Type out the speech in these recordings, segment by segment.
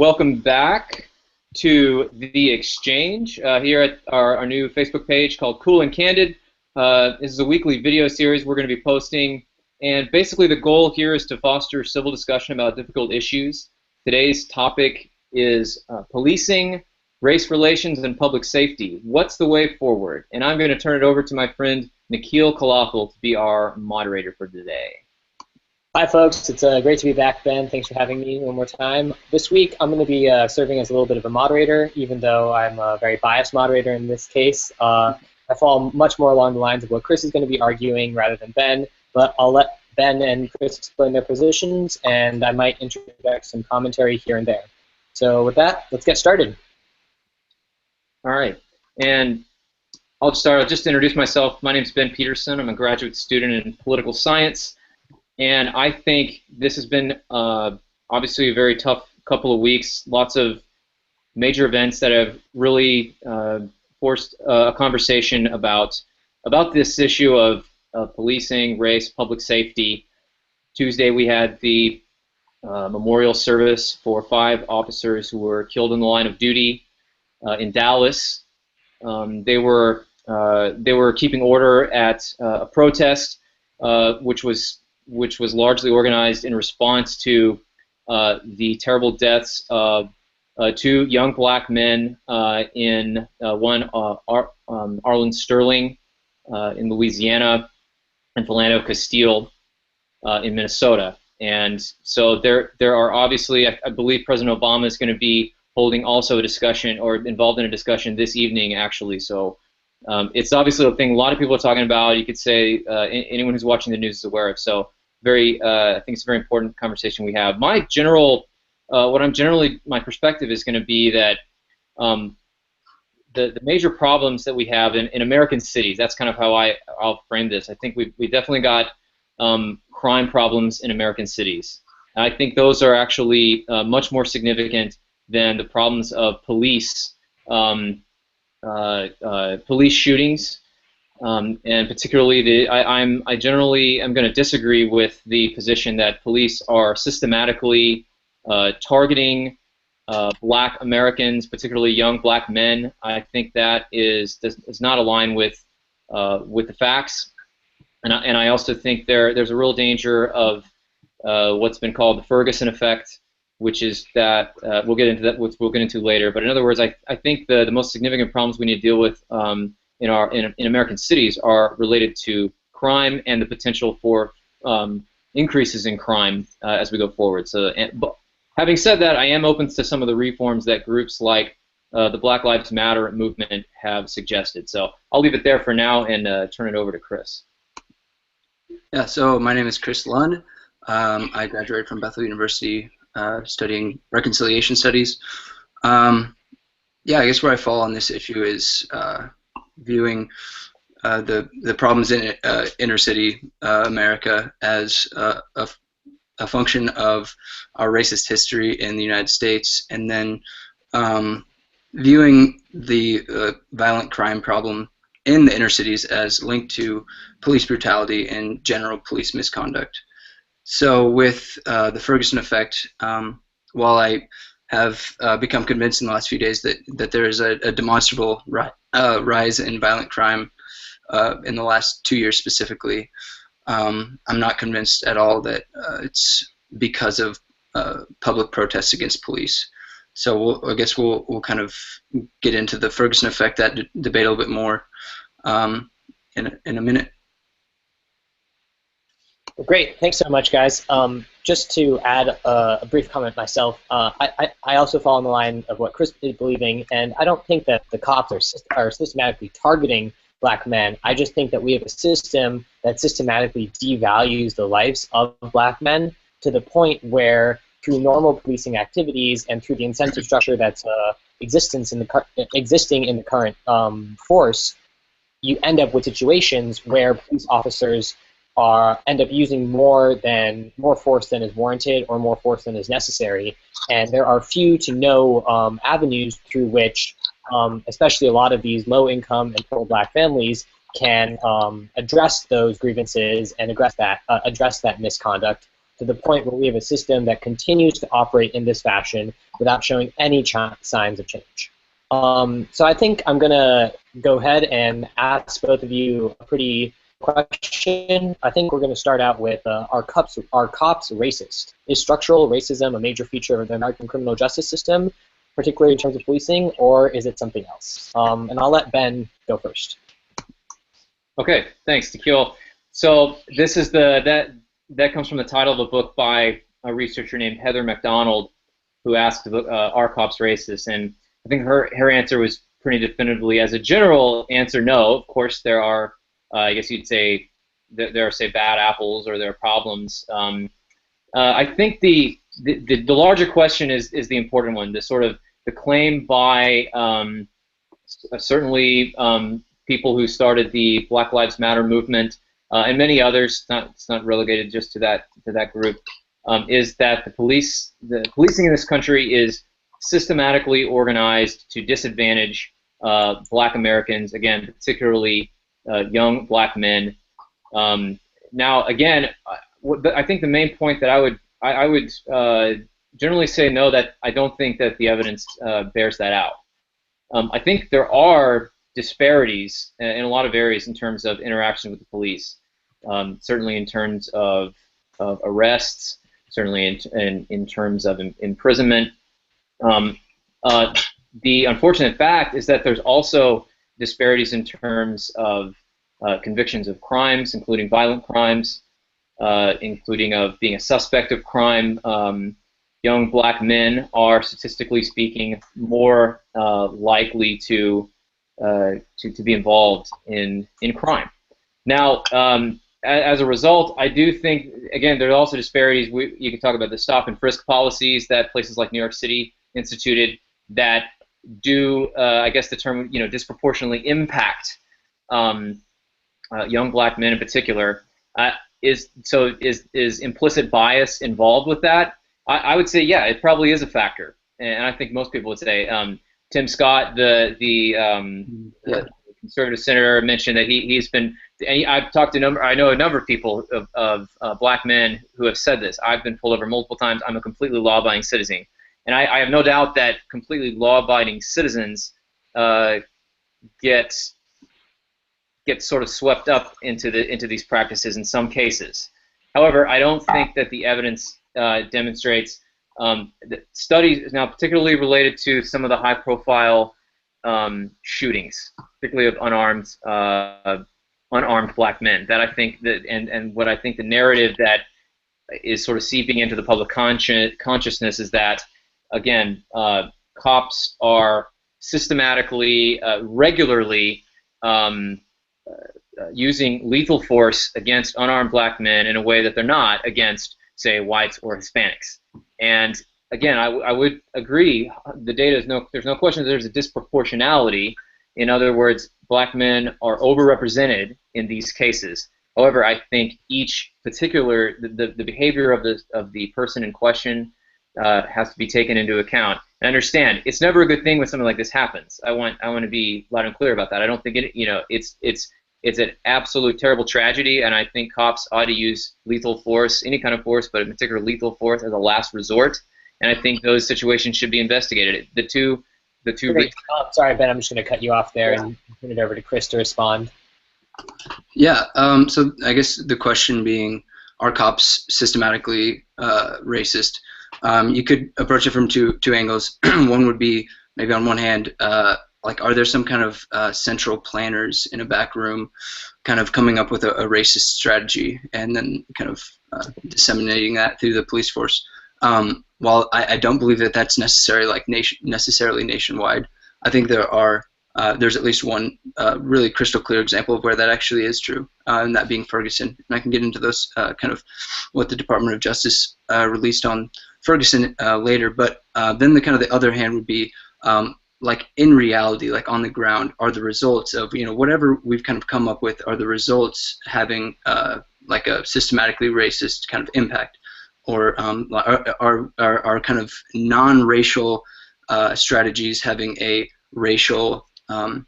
Welcome back to The Exchange here at our new Facebook page called Cool and Candid. This is a weekly video series we're going to be posting, and basically the goal here is to foster civil discussion about difficult issues. Today's topic is policing, race relations, and public safety. What's the way forward? And I'm going to turn it over to my friend Nikhil Kalafel to be our moderator for today. Hi folks, it's great to be back, Ben. Thanks for having me one more time. This week I'm going to be serving as a little bit of a moderator, even though I'm a very biased moderator in this case. I fall much more along the lines of what Chris is going to be arguing rather than Ben, but I'll let Ben and Chris explain their positions, and I might interject some commentary here and there. So with that, let's get started. All right, and I'll just introduce myself. My name is Ben Peterson. I'm a graduate student in political science. And I think this has been obviously a very tough couple of weeks. Lots of major events that have really forced a conversation about this issue of policing, race, public safety. Tuesday we had the memorial service for 5 officers who were killed in the line of duty in Dallas. They were keeping order at a protest, which was largely organized in response to the terrible deaths of 2 young black men in Arlen Sterling in Louisiana and Philando Castile in Minnesota. And so there are obviously, I believe President Obama is going to be holding also a discussion or involved in a discussion this evening actually. So it's obviously a thing a lot of people are talking about. You could say anyone who's watching the news is aware of. So I think it's a very important conversation we have. My perspective is going to be that the major problems that we have in American cities. That's kind of how I'll frame this. I think we definitely got crime problems in American cities. I think those are actually much more significant than the problems of police shootings. And particularly, I generally am going to disagree with the position that police are systematically targeting black Americans, particularly young black men. I think that does not align with the facts, and I also think there's a real danger of what's been called the Ferguson effect, which is that we'll get into later. But in other words, I think the most significant problems we need to deal with in American cities are related to crime and the potential for increases in crime as we go forward. So, but having said that, I am open to some of the reforms that groups like the Black Lives Matter movement have suggested. So I'll leave it there for now and turn it over to Chris. Yeah, so my name is Chris Lund. I graduated from Bethel University studying reconciliation studies. Yeah, I guess where I fall on this issue is viewing the problems in inner city America as a function of our racist history in the United States, and then viewing the violent crime problem in the inner cities as linked to police brutality and general police misconduct. So with the Ferguson effect, while I have become convinced in the last few days that there is a demonstrable rise in violent crime in the last 2 years specifically, I'm not convinced at all that it's because of public protests against police. So I guess we'll kind of get into the Ferguson effect, that debate a little bit more in a minute. Well, great, thanks so much, guys. Just to add a brief comment myself, I also fall in the line of what Chris is believing, and I don't think that the cops are systematically targeting black men. I just think that we have a system that systematically devalues the lives of black men to the point where, through normal policing activities and through the incentive structure that's existing in the current force, you end up with situations where police officers end up using more force than is warranted or more force than is necessary, and there are few to no avenues through which, especially a lot of these low-income and poor black families, can address those grievances and address that misconduct to the point where we have a system that continues to operate in this fashion without showing any signs of change. So I think I'm going to go ahead and ask both of you a pretty question. I think we're going to start out with are cops racist? Is structural racism a major feature of the American criminal justice system, particularly in terms of policing, or is it something else? And I'll let Ben go first. Okay, thanks, Tequil. So this is that comes from the title of a book by a researcher named Heather McDonald, who asked are cops racist? And I think her answer was pretty definitively, as a general answer, no. Of course, there are, I guess you'd say, there are, say, bad apples or there are problems. I think the larger question is the important one. The sort of the claim by certainly people who started the Black Lives Matter movement and many others. It's not relegated just to that group. Is that the policing in this country is systematically organized to disadvantage Black Americans, again, particularly young Black men. Now, again, I think the main point that I would generally say no, that I don't think that the evidence bears that out. I think there are disparities in a lot of areas in terms of interaction with the police, certainly in terms of arrests, certainly in terms of imprisonment. The unfortunate fact is that there's also disparities in terms of convictions of crimes, including violent crimes, including of being a suspect of crime. Young Black men are, statistically speaking, more likely to be involved in crime. Now, as a result, I do think, again, there are also disparities. You can talk about the stop and frisk policies that places like New York City instituted that do, I guess the term, disproportionately impact young Black men in particular. Is implicit bias involved with that? I would say, yeah, it probably is a factor, and I think most people would say. Tim Scott, the conservative senator, mentioned that he's been. And I've talked to I know a number of people of Black men who have said this. I've been pulled over multiple times. I'm a completely law-abiding citizen, and I have no doubt that completely law-abiding citizens get sort of swept up into these practices in some cases. However, I don't think that the evidence demonstrates that studies, now particularly related to some of the high-profile shootings, particularly of unarmed Black men, that I think that, and what I think the narrative that is sort of seeping into the public consciousness is that, again, cops are systematically, regularly using lethal force against unarmed Black men in a way that they're not against, say, whites or Hispanics. And again, I would agree. The data is there's no question that there's a disproportionality. In other words, Black men are overrepresented in these cases. However, I think each particular the behavior of the person in question has to be taken into account. And understand, it's never a good thing when something like this happens. I want to be loud and clear about that. I don't think it's an absolute terrible tragedy, and I think cops ought to use lethal force, any kind of force, but in particular lethal force as a last resort. And I think those situations should be investigated. The two. Sorry, Ben. I'm just going to cut you off there and turn it over to Chris to respond. Yeah. So I guess the question being, are cops systematically racist? You could approach it from two angles. One would be maybe on one hand, like, are there some kind of central planners in a back room kind of coming up with a racist strategy and then kind of disseminating that through the police force? While I don't believe that that's necessarily nationwide, I think there's at least one really crystal clear example of where that actually is true, and that being Ferguson. And I can get into those kind of what the Department of Justice released on Ferguson later. But then the other hand would be, like, in reality, like on the ground, are the results of whatever we've kind of come up with, are the results having like a systematically racist kind of impact, or are kind of non-racial strategies having a racial kind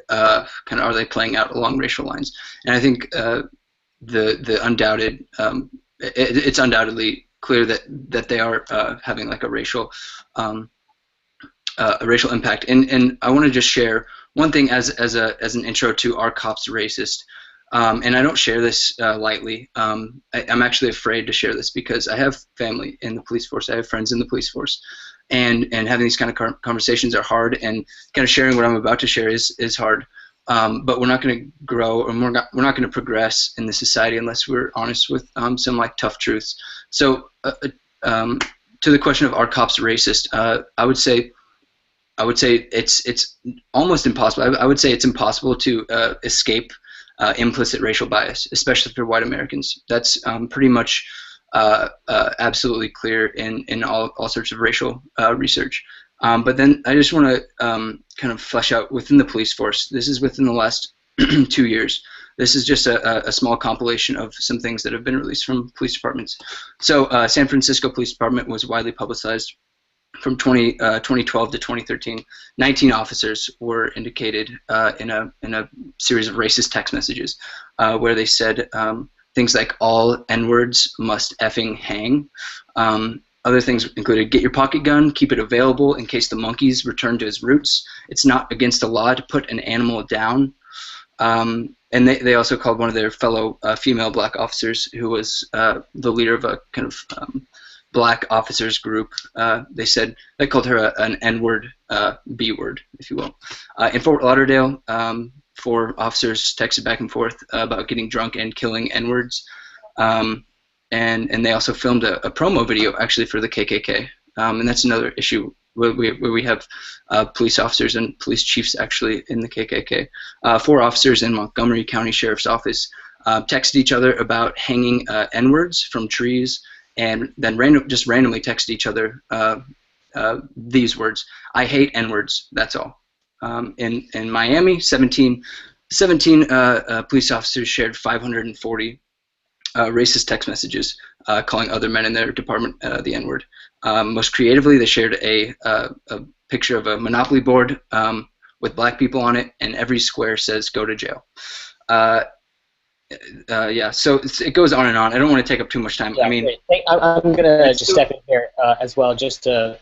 of, are they playing out along racial lines? And I think the undoubted it's undoubtedly clear that they are having like a racial impact. And I want to just share one thing as an intro to Are Cops Racist? And I don't share this lightly. I'm actually afraid to share this because I have family in the police force. I have friends in the police force, and having these kind of conversations are hard. And kind of sharing what I'm about to share is hard. But we're not going to grow, and we're not going to progress in this society unless we're honest with some like tough truths. So, to the question of Are Cops Racist? I would say it's almost impossible. I would say it's impossible to escape implicit racial bias, especially for white Americans. That's pretty much absolutely clear in all sorts of racial research. But then I just want to kind of flesh out within the police force. This is within the last 2 years. This is just a small compilation of some things that have been released from police departments. So San Francisco Police Department was widely publicized. From 2012 to 2013, 19 officers were indicated in a series of racist text messages where they said things like "all N-words must effing hang." Other things included "get your pocket gun, keep it available in case the monkeys return to his roots. It's not against the law to put an animal down." And they also called one of their fellow female black officers, who was the leader of a kind of black officers group. They called her an N-word, B-word, if you will. In Fort Lauderdale, 4 officers texted back and forth about getting drunk and killing N-words. And they also filmed a promo video actually for the KKK. And that's another issue where we have police officers and police chiefs actually in the KKK. 4 officers in Montgomery County Sheriff's Office texted each other about hanging N-words from trees, and then randomly texted each other these words: "I hate N-words, that's all." In Miami, 17 police officers shared 540 racist text messages calling other men in their department the N-word. Most creatively, they shared a picture of a Monopoly board with black people on it, and every square says "go to jail." Yeah, so it goes on and on. I don't want to take up too much time. Yeah, I mean, I'm going to just step in here as well, just to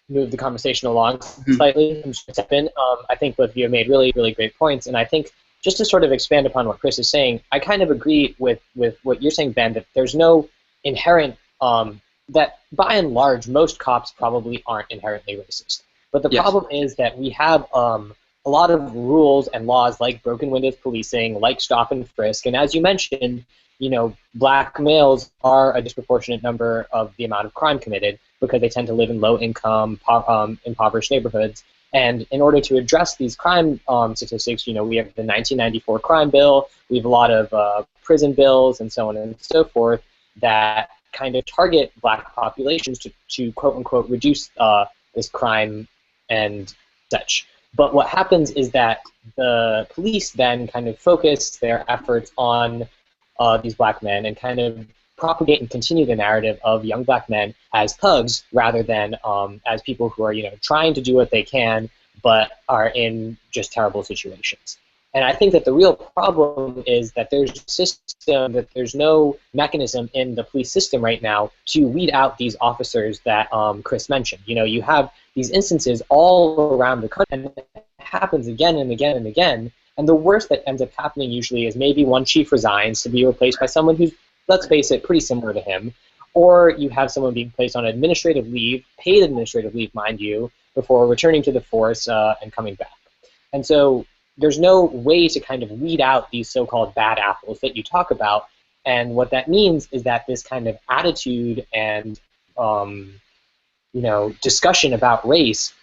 move the conversation along slightly. I'm just going to step in. I think both of you have made really, really great points, and I think just to sort of expand upon what Chris is saying, I kind of agree with what you're saying, Ben, that there's no inherent, that by and large, most cops probably aren't inherently racist. But the problem is that we have a lot of rules and laws like broken windows policing, like stop and frisk, and as you mentioned, black males are a disproportionate number of the amount of crime committed because they tend to live in low-income, impoverished neighborhoods. And in order to address these crime statistics, we have the 1994 crime bill, we have a lot of prison bills, and so on and so forth that kind of target black populations to quote-unquote reduce this crime and such. But what happens is that the police then kind of focus their efforts on these black men and kind of propagate and continue the narrative of young black men as thugs rather than as people who are trying to do what they can but are in just terrible situations. And I think that the real problem is that there's no mechanism in the police system right now to weed out these officers that Chris mentioned. You have these instances all around the country, and it happens again and again and again. And the worst that ends up happening usually is maybe one chief resigns to be replaced by someone who's, let's face it, pretty similar to him. Or you have someone being placed on administrative leave, paid administrative leave, mind you, before returning to the force and coming back. And so there's no way to kind of weed out these so-called bad apples that you talk about. And what that means is that this kind of attitude and discussion about race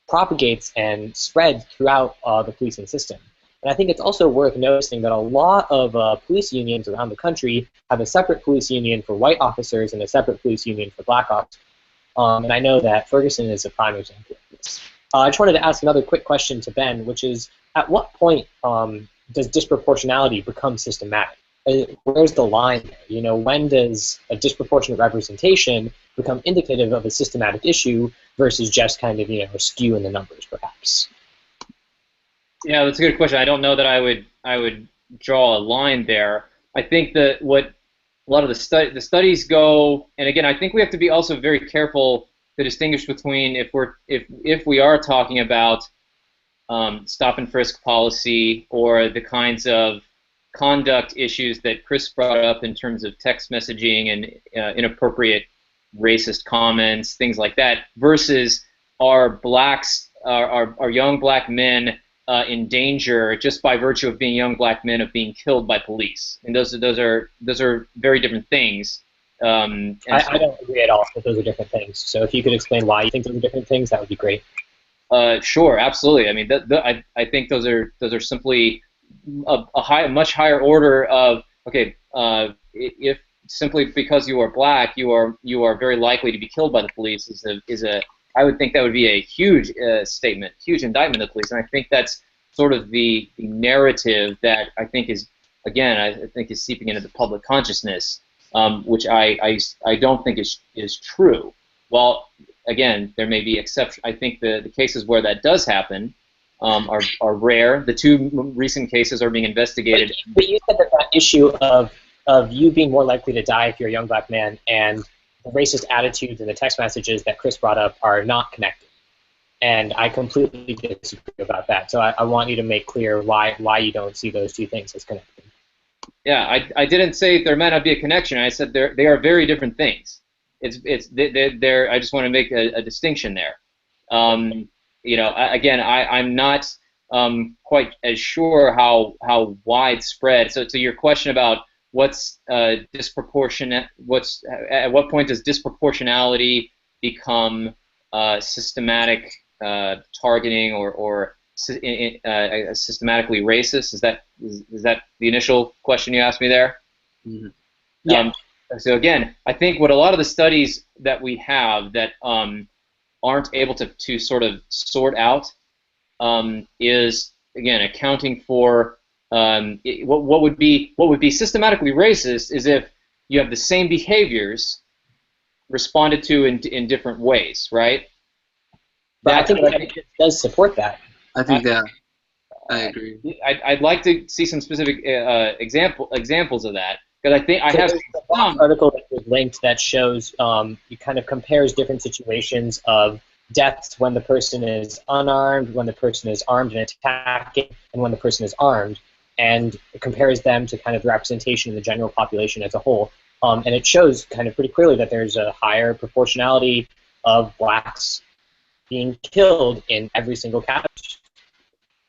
propagates and spreads throughout the policing system. And I think it's also worth noticing that a lot of police unions around the country have a separate police union for white officers and a separate police union for black officers. And I know that Ferguson is a prime example of this. I just wanted to ask another quick question to Ben, which is, at what point does disproportionality become systematic? Where's the line there? When does a disproportionate representation become indicative of a systematic issue versus just kind of, a skew in the numbers, perhaps? Yeah, that's a good question. I don't know that I would draw a line there. I think that what a lot of the studies go, and again, I think we have to be also very careful to distinguish between if we are talking about stop and frisk policy or the kinds of conduct issues that Chris brought up in terms of text messaging and inappropriate racist comments, things like that, versus are young black men in danger just by virtue of being young black men of being killed by police? And those are very different things. I don't agree at all that those are different things. So if you could explain why you think those are different things, that would be great. Sure, absolutely. I mean, I think those are simply a much higher order of, okay, if simply because you are black, you are very likely to be killed by the police I would think that would be a huge statement, huge indictment of the police, and I think that's sort of the narrative that I think is, again, I think is seeping into the public consciousness, which I don't think is true. Well, again, there may be exceptions. I think the cases where that does happen are rare. The two recent cases are being investigated. But you said that issue of you being more likely to die if you're a young black man and the racist attitudes and the text messages that Chris brought up are not connected. And I completely disagree about that. So I want you to make clear why you don't see those two things as connected. Yeah, I didn't say there might not be a connection. I said they are very different things. They're I just want to make a distinction there. Again, I'm not quite as sure how widespread. So to your question about what's disproportionate, at what point does disproportionality become systematic targeting or systematically racist? Is that the initial question you asked me there? Mm-hmm. Yeah. So again, I think what a lot of the studies that we have that aren't able to sort of sort out is, again, accounting for what would be systematically racist is if you have the same behaviors responded to in different ways, right? But I think it does support that. I think that I agree. I'd like to see some specific examples of that, because I think I have an article that was linked that shows it kind of compares different situations of deaths when the person is unarmed, when the person is armed and attacking, and when the person is armed, and it compares them to kind of the representation in the general population as a whole. And it shows kind of pretty clearly that there's a higher proportionality of blacks being killed in every single category.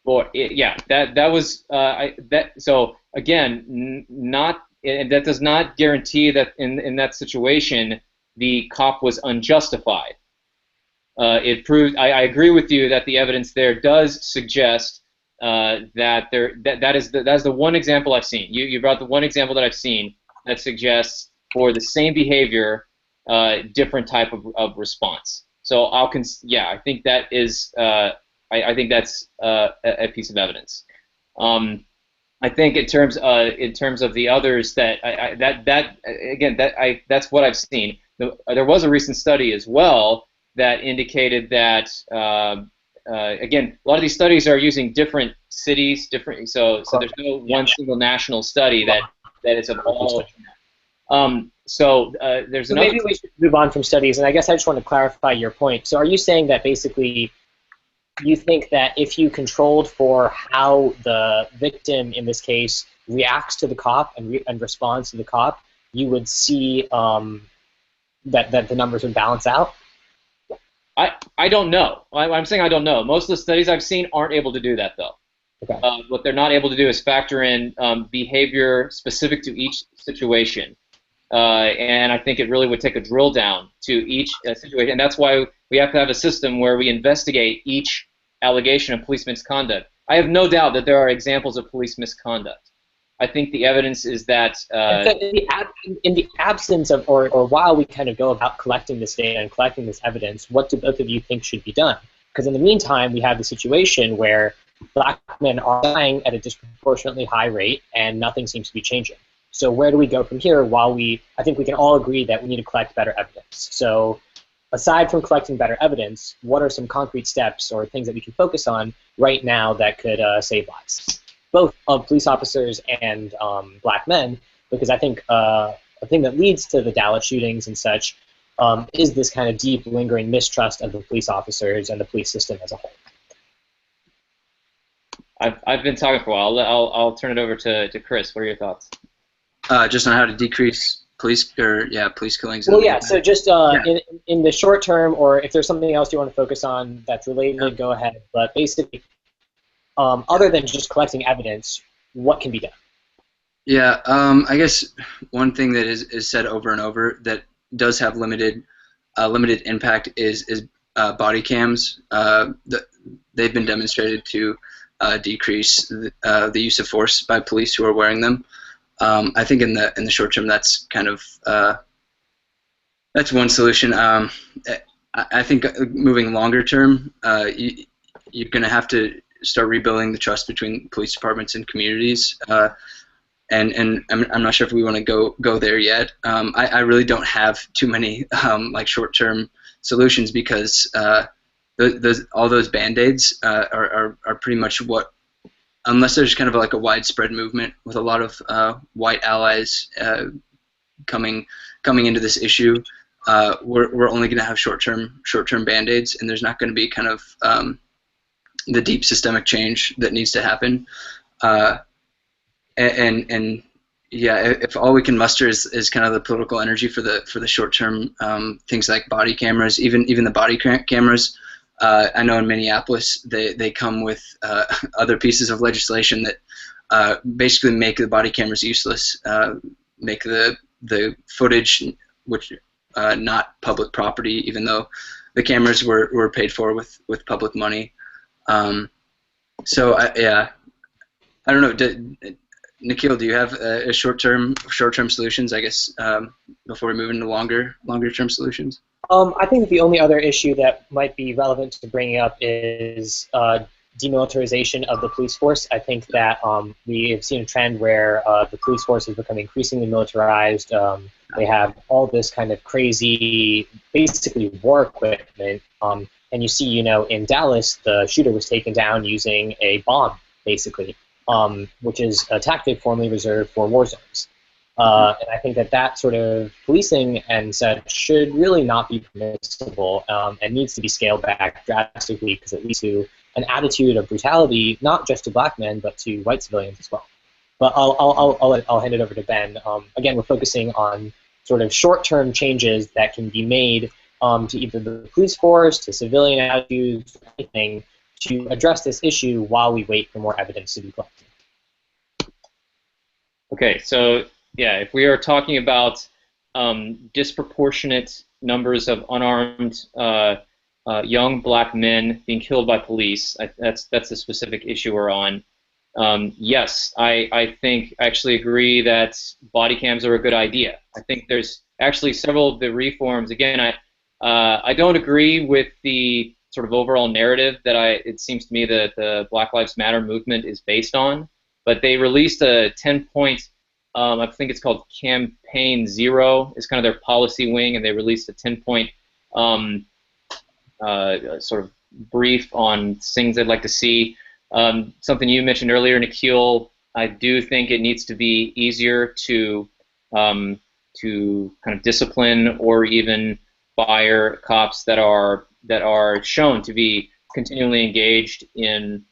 Well, yeah, that was so again, and that does not guarantee that in that situation the cop was unjustified. It proved. I agree with you that the evidence there does suggest that is the one example I've seen. You brought the one example that I've seen that suggests for the same behavior, different type of response. So I think that is. I think that's a piece of evidence. I think in terms of the others that's what I've seen. There was a recent study as well that indicated that again, a lot of these studies are using different cities, so there's no one single national study that is of all. There's another. Maybe we should move on from studies, and I guess I just want to clarify your point. So are you saying that basically you think that if you controlled for how the victim in this case reacts to the cop and responds to the cop, you would see that the numbers would balance out? I don't know. I'm saying I don't know. Most of the studies I've seen aren't able to do that, though. Okay. What they're not able to do is factor in behavior specific to each situation. And I think it really would take a drill down to each situation. And that's why we have to have a system where we investigate each allegation of police misconduct. I have no doubt that there are examples of police misconduct. I think the evidence is that in the absence of, or while we kind of go about collecting this data and collecting this evidence, what do both of you think should be done? Because in the meantime, we have the situation where black men are dying at a disproportionately high rate and nothing seems to be changing. So where do we go from here? I think we can all agree that we need to collect better evidence. So aside from collecting better evidence, what are some concrete steps or things that we can focus on right now that could save lives, both of police officers and black men? Because I think a thing that leads to the Dallas shootings and such is this kind of deep, lingering mistrust of the police officers and the police system as a whole. I've been talking for a while. I'll turn it over to Chris. What are your thoughts? Just on how to decrease police killings. Well, yeah. So just in the short term, or if there's something else you want to focus on that's related, go ahead. But basically, other than just collecting evidence, what can be done? Yeah, I guess one thing that is said over and over that does have limited impact is body cams. They've been demonstrated to decrease the use of force by police who are wearing them. I think in the short term, that's kind of that's one solution. I think moving longer term, you're going to have to start rebuilding the trust between police departments and communities. And I'm not sure if we want to go there yet. I really don't have too many like short-term solutions because all those band-aids are pretty much what, unless there's kind of like a widespread movement with a lot of white allies coming into this issue, we're only going to have short-term band-aids, and there's not going to be kind of the deep systemic change that needs to happen. And yeah, if all we can muster is kind of the political energy for the short term, things like body cameras, even the body cameras. I know in Minneapolis they come with other pieces of legislation that basically make the body cameras useless, make the footage which not public property, even though the cameras were paid for with public money. So yeah, I don't know. Nikhil, do you have short-term solutions? I guess before we move into longer-term solutions. I think the only other issue that might be relevant to bringing up is demilitarization of the police force. I think that we have seen a trend where the police force has become increasingly militarized. They have all this kind of crazy, basically war equipment. And you see, in Dallas, the shooter was taken down using a bomb, basically. Which is a tactic formerly reserved for war zones. And I think that sort of policing and such should really not be permissible and needs to be scaled back drastically because it leads to an attitude of brutality, not just to black men, but to white civilians as well. But I'll hand it over to Ben. Again, we're focusing on sort of short-term changes that can be made to either the police force, to civilian attitudes, anything, to address this issue while we wait for more evidence to be collected. Okay, so yeah, if we are talking about disproportionate numbers of unarmed young black men being killed by police, that's the specific issue we're on. Yes, I actually agree that body cams are a good idea. I think there's actually several of the reforms. Again, I don't agree with the sort of overall narrative that it seems to me that the Black Lives Matter movement is based on. But they released a 10-point, I think it's called Campaign Zero, is kind of their policy wing, and they released a 10-point sort of brief on things they'd like to see. Something you mentioned earlier, Nikhil, I do think it needs to be easier to kind of discipline or even fire cops that are shown to be continually engaged in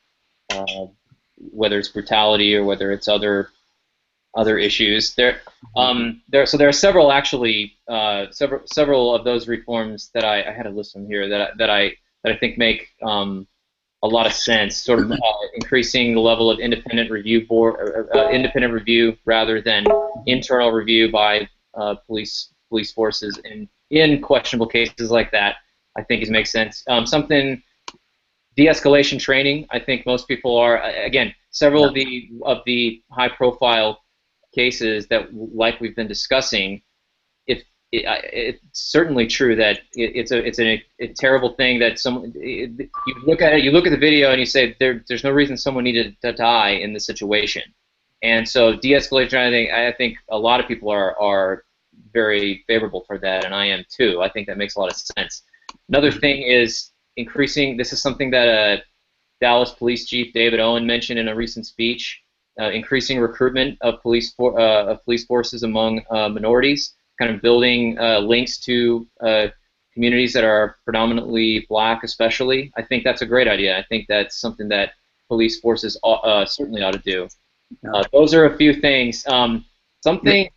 whether it's brutality or whether it's other issues. So there are several actually several of those reforms that I had a list of here that I think make a lot of sense. Sort of increasing the level of independent review rather than internal review by police forces in questionable cases like that. I think it makes sense. Something de-escalation training. I think most people are, again, several of the high-profile cases that, like we've been discussing, it's certainly true that it's a terrible thing that you look at the video and you say there's no reason someone needed to die in this situation, and so de-escalation training. I think a lot of people are very favorable for that, and I am too. I think that makes a lot of sense. Another thing is increasing. This is something that Dallas Police Chief David Owen mentioned in a recent speech. increasing recruitment of police forces among minorities, kind of building links to communities that are predominantly black, especially. I think that's a great idea. I think that's something that police forces certainly ought to do. Those are a few things. Something.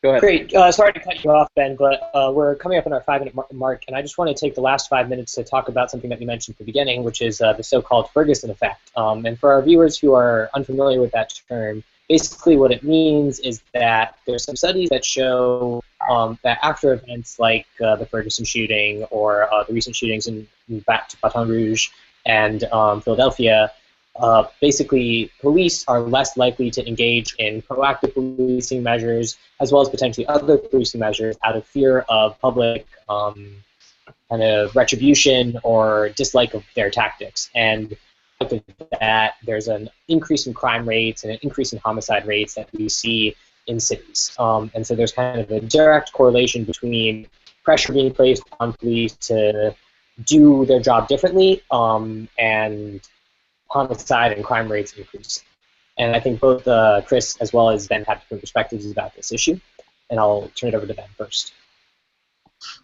Go ahead. Great. Sorry to cut you off, Ben, but we're coming up on our 5-minute mark, and I just want to take the last 5 minutes to talk about something that you mentioned at the beginning, which is the so-called Ferguson effect. And for our viewers who are unfamiliar with that term, basically what it means is that there's some studies that show that after events like the Ferguson shooting or the recent shootings in Baton Rouge and Philadelphia, basically police are less likely to engage in proactive policing measures as well as potentially other policing measures out of fear of public kind of retribution or dislike of their tactics. And because of that, there's an increase in crime rates and an increase in homicide rates that we see in cities. And so there's kind of a direct correlation between pressure being placed on police to do their job differently and homicide and crime rates increase. And I think both Chris as well as Ben have different perspectives about this issue. And I'll turn it over to Ben first.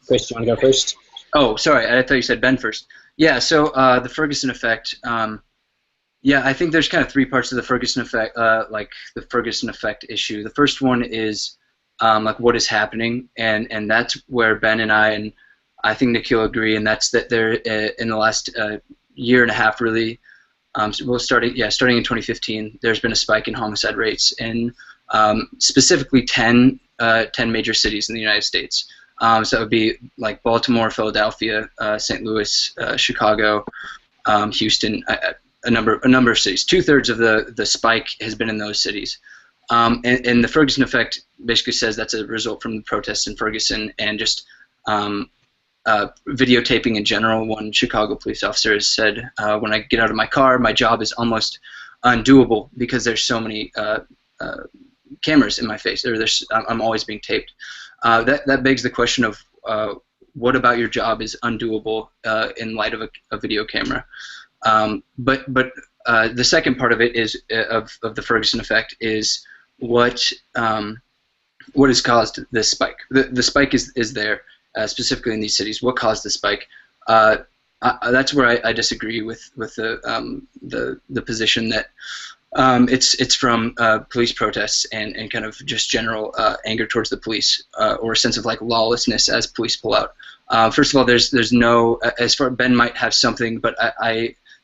Chris, do you want to go first? Oh, sorry. I thought you said Ben first. Yeah, so the Ferguson effect, yeah, I think there's kind of three parts of the Ferguson effect, like the Ferguson effect issue. The first one is like what is happening, and that's where Ben and I think Nikhil agree, and that's that there in the last year and a half really, starting in 2015, there's been a spike in homicide rates in specifically 10 major cities in the United States. So that would be like Baltimore, Philadelphia, St. Louis, Chicago, Houston, a number of cities. 2/3 of the spike has been in those cities. And the Ferguson effect basically says that's a result from the protests in Ferguson and just videotaping in general. One Chicago police officer has said, when I get out of my car, my job is almost undoable because there's so many cameras in my face, or I'm always being taped. That begs the question of what about your job is undoable in light of a video camera? But the second part of it is of the Ferguson effect is what has caused this spike. The spike is there specifically in these cities. What caused the spike? That's where I disagree with the position that it's from police protests and kind of just general anger towards the police or a sense of like lawlessness as police pull out. First of all, there's no, as far Ben might have something, but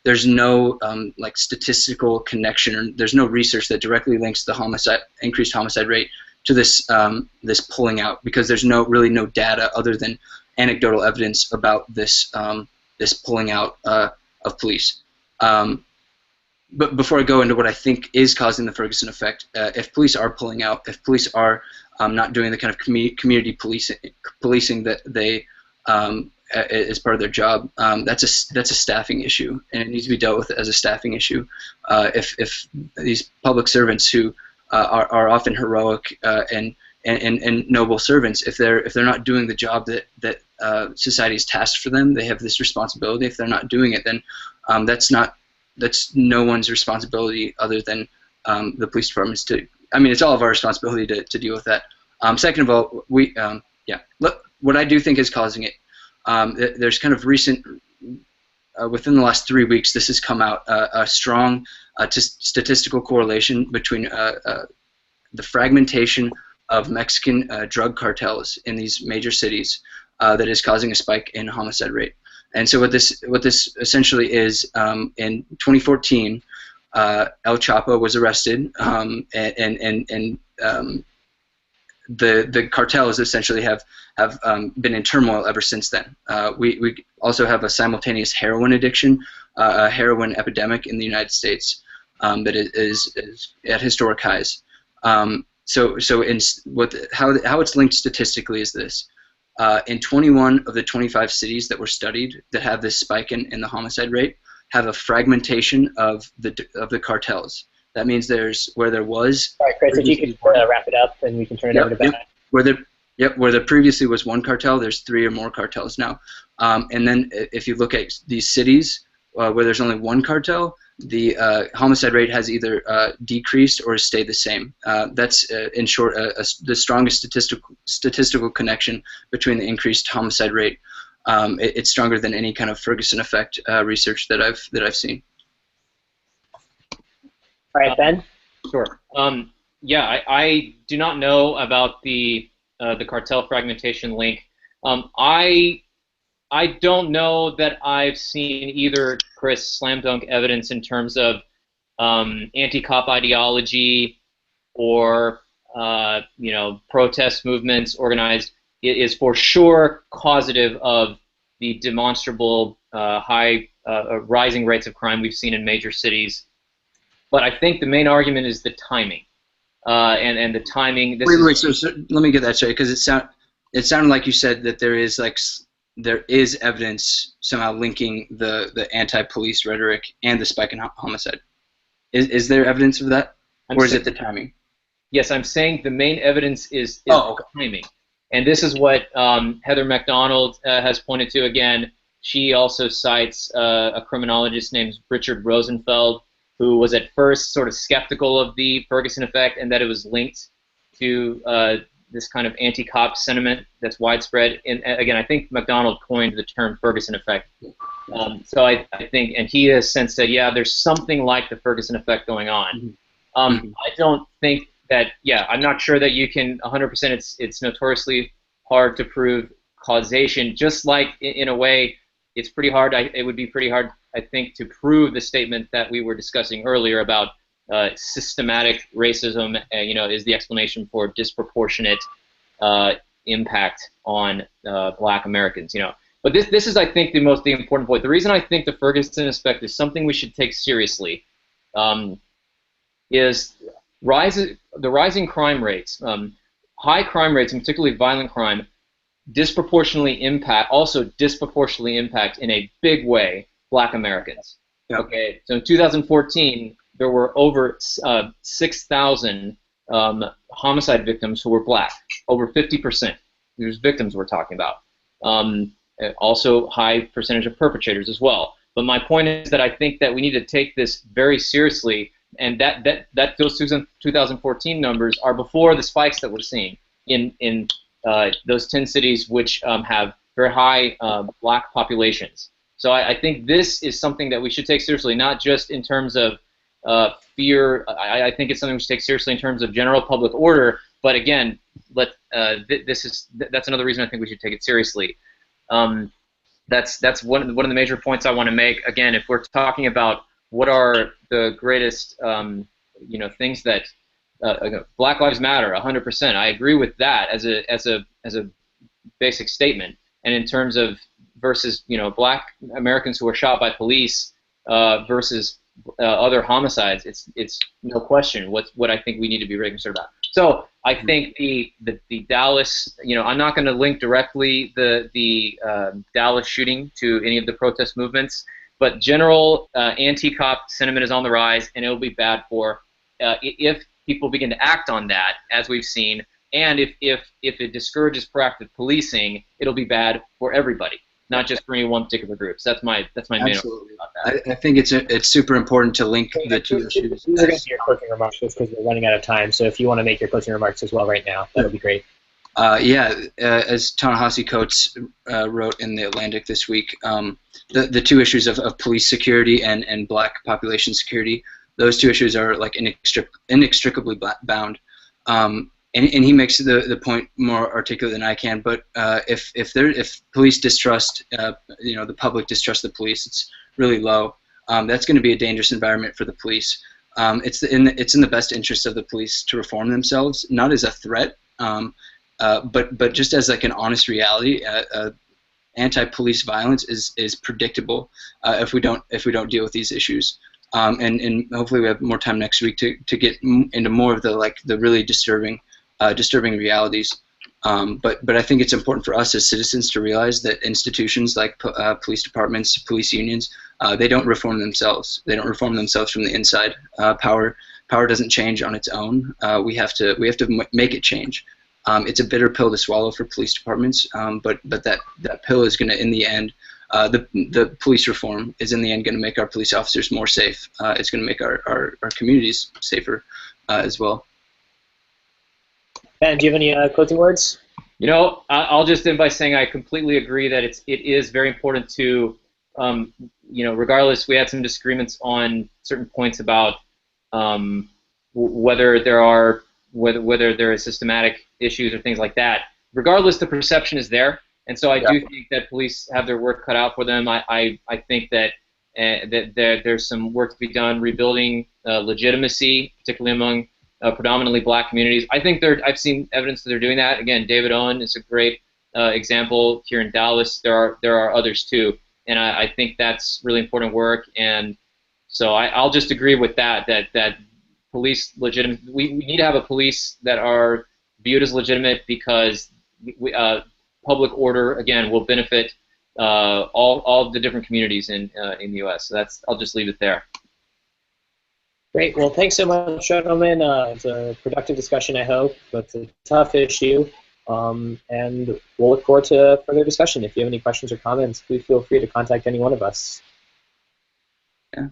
there's no like statistical connection, or there's no research that directly links the increased homicide rate to this this pulling out, because there's really no data other than anecdotal evidence about this this pulling out of police. But before I go into what I think is causing the Ferguson effect, if police are pulling out, if police are not doing the kind of community policing that they as part of their job, that's a staffing issue, and it needs to be dealt with as a staffing issue. If these public servants who are often heroic and noble servants, if they're not doing the job that society has tasked for them, they have this responsibility. If they're not doing it, then that's no one's responsibility other than the police departments to. I mean, it's all of our responsibility to deal with that. Second of all, what I do think is causing it. There's kind of recent, within the last 3 weeks, this has come out, a strong statistical correlation between the fragmentation of Mexican drug cartels in these major cities that is causing a spike in homicide rate. And so what this essentially is, in 2014, El Chapo was arrested, and the cartels essentially have been in turmoil ever since then. We also have a simultaneous heroin addiction, a heroin epidemic in the United States that is at historic highs. So how it's linked statistically is this. In 21 of the 25 cities that were studied that have this spike in the homicide rate have a fragmentation of the cartels. That means where there was. All right, Chris, if you could wrap it up, and we can turn it over to Ben. Where there previously was one cartel, there's 3 or more cartels now. And then if you look at these cities where there's only one cartel, the homicide rate has either decreased or stayed the same. That's, in short, the strongest statistical connection between the increased homicide rate. It's stronger than any kind of Ferguson effect research that I've seen. All right, Ben. Sure. Yeah, I do not know about the cartel fragmentation link. I don't know that I've seen either, Chris, slam dunk evidence in terms of anti-cop ideology or protest movements organized. It is for sure causative of the demonstrable high rising rates of crime we've seen in major cities. But I think the main argument is the timing, and the timing. Wait. So let me get that straight, because it sounded like you said that there is evidence somehow linking the anti-police rhetoric and the spike in homicide. Is there evidence of that, or is it the timing? Yes, I'm saying the main evidence is okay. Timing, and this is what Heather McDonald has pointed to again. She also cites a criminologist named Richard Rosenfeld, who was at first sort of skeptical of the Ferguson effect and that it was linked to this kind of anti-cop sentiment that's widespread. And again, I think McDonald coined the term Ferguson effect. So I think, and he has since said, yeah, there's something like the Ferguson effect going on. I don't think that, I'm not sure that you can 100%, it's notoriously hard to prove causation, just like in a way it's pretty hard, it would be pretty hard, I think, to prove the statement that we were discussing earlier about systematic racism, is the explanation for disproportionate impact on Black Americans. But this is, I think, the important point. The reason I think the Ferguson effect is something we should take seriously is the rising crime rates, high crime rates, and particularly violent crime, disproportionately impact in a big way Black Americans. Yep. Okay, so in 2014, there were over 6,000 homicide victims who were Black, over 50%. There's victims we're talking about. Also, high percentage of perpetrators as well. But my point is that I think that we need to take this very seriously, and that those 2014 numbers are before the spikes that we're seeing in those 10 cities which have very high Black populations. So I think this is something that we should take seriously, not just in terms of fear. I think it's something we should take seriously in terms of general public order. But again, that's another reason I think we should take it seriously. That's one of the major points I want to make. Again, if we're talking about what are the greatest things that Black Lives Matter, 100%. I agree with that as a basic statement. And in terms of versus Black Americans who are shot by police versus other homicides, it's no question what I think we need to be very concerned about. So I think the Dallas, I'm not going to link directly the Dallas shooting to any of the protest movements, but general anti-cop sentiment is on the rise, and it'll be bad for if people begin to act on that, as we've seen, and if it discourages proactive policing, it'll be bad for everybody, not just for any one particular group. So that's my main opinion about that. I think it's super important to link the two issues. These are going to be your closing remarks, just because we're running out of time. So if you want to make your closing remarks as well right now, that would be great. As Ta-Nehisi Coates wrote in the Atlantic this week, the two issues of police security and Black population security, those two issues are like inextricably bound. And he makes the point more articulate than I can. But if police distrust, the public distrust the police, it's really low. That's going to be a dangerous environment for the police. It's in the best interest of the police to reform themselves, not as a threat, but just as like an honest reality. Anti-police violence is predictable if we don't deal with these issues. And hopefully we have more time next week to get into more of the really disturbing realities. But I think it's important for us as citizens to realize that institutions like police departments, police unions, they don't reform themselves. They don't reform themselves from the inside. Power doesn't change on its own. We have to make it change. It's a bitter pill to swallow for police departments, but that pill is going to, in the end, the police reform is in the end going to make our police officers more safe. It's going to make our communities safer as well. Ben, do you have any closing words? You know, I'll just end by saying I completely agree that it is very important to, you know, regardless, we had some disagreements on certain points about whether there are systematic issues or things like that. Regardless, the perception is there, and so I do think that police have their work cut out for them. I think that there's some work to be done rebuilding legitimacy, particularly among predominantly black communities. I think I've seen evidence that they're doing that. Again, David Owen is a great example here in Dallas. There are others too, and I think that's really important work. And so I'll just agree with that police legitimate. We need to have a police that are viewed as legitimate because public order again will benefit all the different communities in the U.S. So I'll just leave it there. Great. Well, thanks so much, gentlemen. It's a productive discussion, I hope. It's a tough issue, and we'll look forward to further discussion. If you have any questions or comments, please feel free to contact any one of us. Yeah.